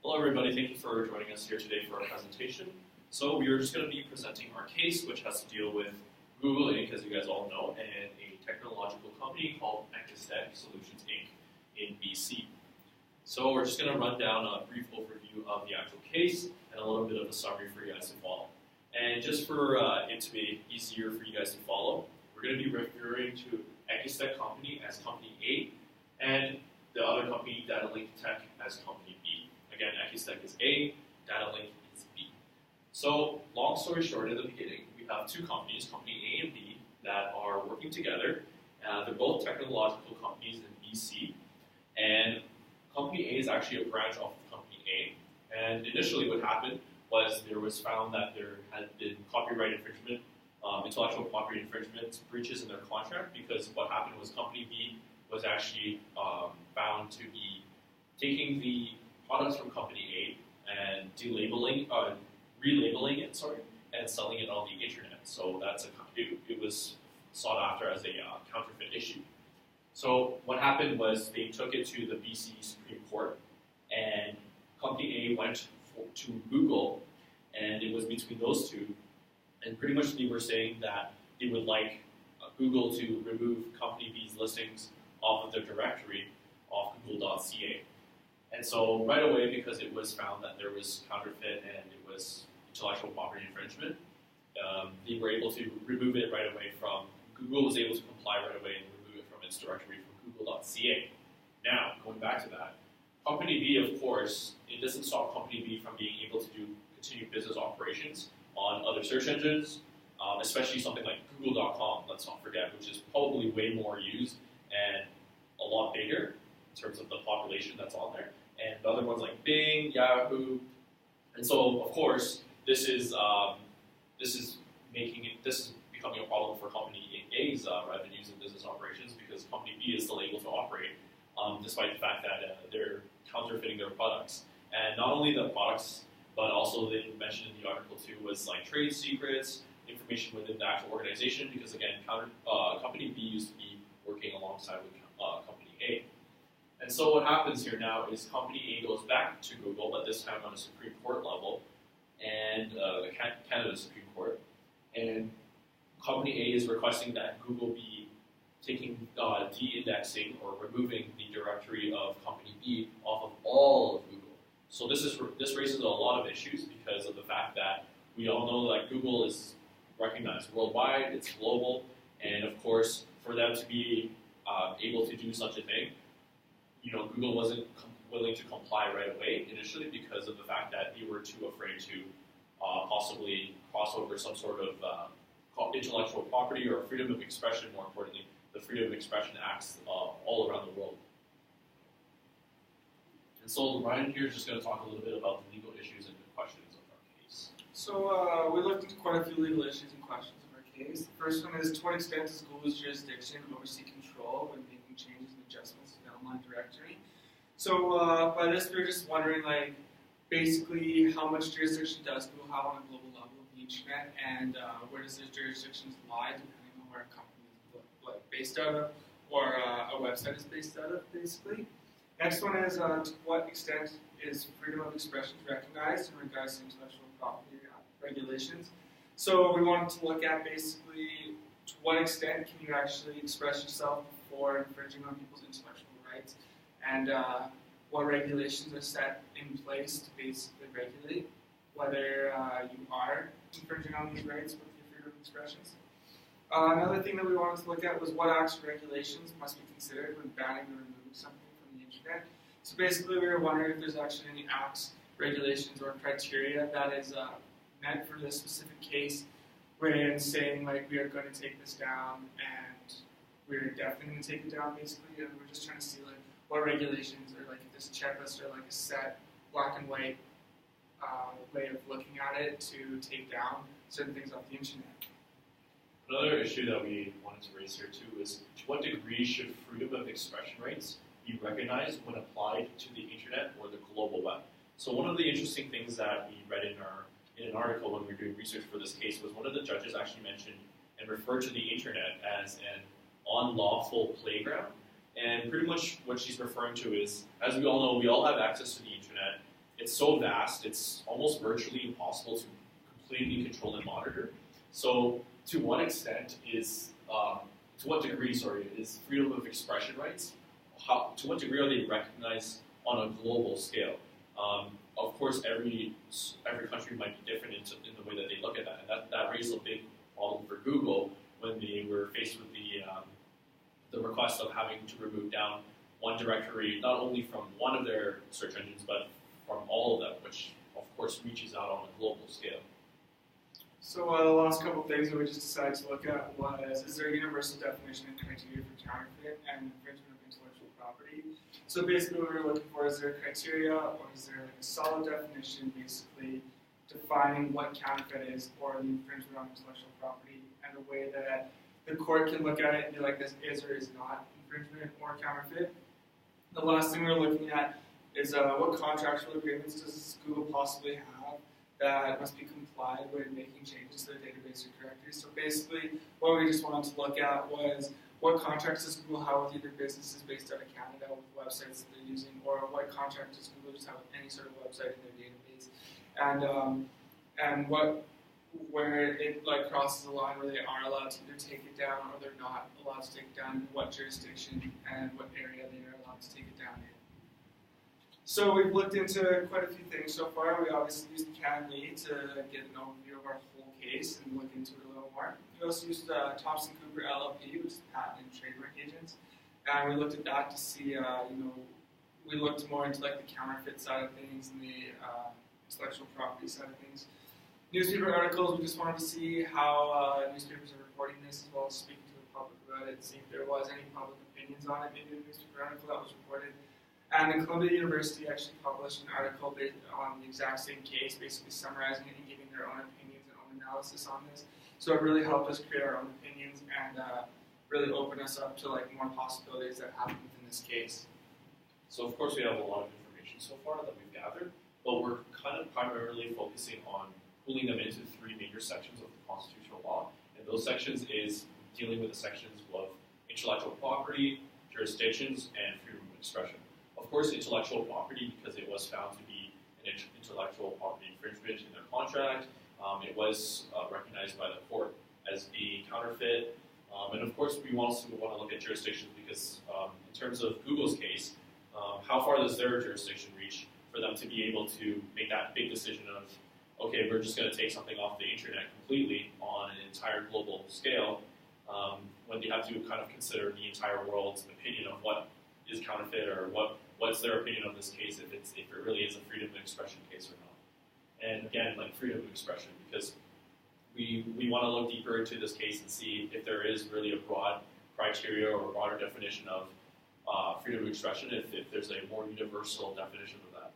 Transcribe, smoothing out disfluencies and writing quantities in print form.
Hello everybody, thank you for joining us here today for our presentation. So we are just going to be presenting our case, which has to deal with Google Inc., as you guys all know, and a technological company called Ecostech Solutions Inc. in BC. So we're just going to run down a brief overview of the actual case and a little bit of a summary for you guys to follow. And just for it to be easier for you guys to follow, we're going to be referring to Ecostech Company as Company A and the other company, DataLink Tech, as Company B. Again, Ecostech is A, DataLink is B. So, long story short, at the beginning, we have two companies, Company A and B, that are working together. They're both technological companies in BC, and Company A is actually a branch off of Company A. And initially, what happened was there was found that there had been copyright infringement, intellectual property infringement breaches in their contract, because what happened was Company B was actually found to be taking the products from Company A and relabeling it, and selling it on the internet. So it was sought after as a counterfeit issue. So what happened was they took it to the BC Supreme Court, and Company A went to Google, and it was between those two, and pretty much they were saying that they would like Google to remove Company B's listings off of their directory off google.ca. And so right away, because it was found that there was counterfeit and it was intellectual property infringement, they were able to remove it right away from, Google was able to comply right away and remove it from its directory from google.ca. Now, going back to that, Company B, of course, it doesn't stop Company B from being able to continue business operations on other search engines, especially something like google.com, let's not forget, which is probably way more used and a lot bigger in terms of the population that's on there, and the other ones like Bing, Yahoo, and so of course this is becoming a problem for Company A's revenues and business operations, because Company B is still able to operate despite the fact that they're counterfeiting their products, and not only the products, but also they mentioned in the article too was like trade secrets, information within the actual organization, because again, Company B used to be working alongside with Company A. And so what happens here now is Company A goes back to Google, but this time on a Supreme Court level, and the Canada Supreme Court, and Company A is requesting that Google be taking de-indexing or removing the directory of Company B off of all of Google. So this raises a lot of issues because of the fact that we all know that Google is recognized worldwide, it's global, and of course, for them to be able to do such a thing, Google wasn't willing to comply right away initially because of the fact that they were too afraid to possibly cross over some sort of intellectual property or freedom of expression, more importantly, the Freedom of Expression Acts all around the world. And so Ryan here is just going to talk a little bit about the legal issues and the questions of our case. So we looked into quite a few legal issues and questions of our case. The first one is, to what extent does Google's jurisdiction oversee control when making changes and adjustments to the online directory? So by this, we're just wondering, basically how much jurisdiction does Google have on a global level of the internet, and where does those jurisdictions lie, depending on where a company is based out of, or a website is based out of, basically. Next one is, to what extent is freedom of expression recognized in regards to intellectual property regulations? So we wanted to look at basically to what extent can you actually express yourself before infringing on people's intellectual rights, and what regulations are set in place to basically regulate whether you are infringing on these rights with your freedom of expressions. Another thing that we wanted to look at was what acts or regulations must be considered when banning or removing something from the internet. So basically we were wondering if there's actually any acts, regulations, or criteria that is met for this specific case, when saying we are going to take this down, and we're definitely going to take it down, basically, and we're just trying to see what regulations, or if this checklist, or a set black and white way of looking at it to take down certain things off the internet. Another issue that we wanted to raise here too is, to what degree should freedom of expression rights be recognized when applied to the internet or the global web? So one of the interesting things that we read in an article when we were doing research for this case was one of the judges actually mentioned and referred to the internet as an unlawful playground. And pretty much what she's referring to is, as we all know, we all have access to the internet, it's so vast, it's almost virtually impossible to completely control and monitor. So to what extent is, to what degree, is freedom of expression rights, to what degree are they recognized on a global scale? Of course, every country might be different in the way that they look at that, and that raised a big problem for Google when they were faced with the request of having to remove down one directory, not only from one of their search engines, but from all of them, which of course reaches out on a global scale. So the last couple of things that we just decided to look at was, is there a universal definition and criteria for counterfeit and infringement of intellectual property? So basically what we're looking for, is there a criteria or is there like a solid definition basically defining what counterfeit is or the infringement on intellectual property, and a way that the court can look at it and be like, this is or is not infringement or counterfeit. The last thing we're looking at is what contractual agreements does Google possibly have that must be complied with making changes to the database or directory. So basically, what we just wanted to look at was, what contracts does Google have with either businesses based out of Canada with websites that they're using, or what contract does Google just have with any sort of website in their database, and where it like crosses the line where they are allowed to either take it down or they're not allowed to take it down, what jurisdiction and what area they are allowed to take it down in. So we've looked into quite a few things so far. We obviously used CanLII to get an overview of our whole case and look into it a little more. We also used Thompson Cooper LLP, which is patent and trademark agents, and we looked at that to see, we looked more into like the counterfeit side of things and the intellectual property side of things. Newspaper articles, we just wanted to see how newspapers are reporting this, as well as speaking to the public about it, see if there was any public opinions on it, maybe a newspaper article that was reported. And then Columbia University actually published an article based on the exact same case, basically summarizing it and giving their own opinions and own analysis on this. So it really helped us create our own opinions and really open us up to like more possibilities that happen within this case. So of course we have a lot of information so far that we've gathered, but we're kind of primarily focusing on pulling them into three major sections of the constitutional law. And those sections is dealing with the sections of intellectual property, jurisdictions, and freedom of expression. Of course, intellectual property, because it was found to be an intellectual property infringement in their contract. It was recognized by the court as being counterfeit. And of course, we also want to look at jurisdictions because in terms of Google's case, how far does their jurisdiction reach for them to be able to make that big decision of, okay, we're just going to take something off the internet completely on an entire global scale, when they have to kind of consider the entire world's opinion of what is counterfeit or what's their opinion of this case, if it really is a freedom of expression case or not. And again, like freedom of expression, because we want to look deeper into this case and see if there is really a broad criteria or a broader definition of freedom of expression, if there's a more universal definition of that.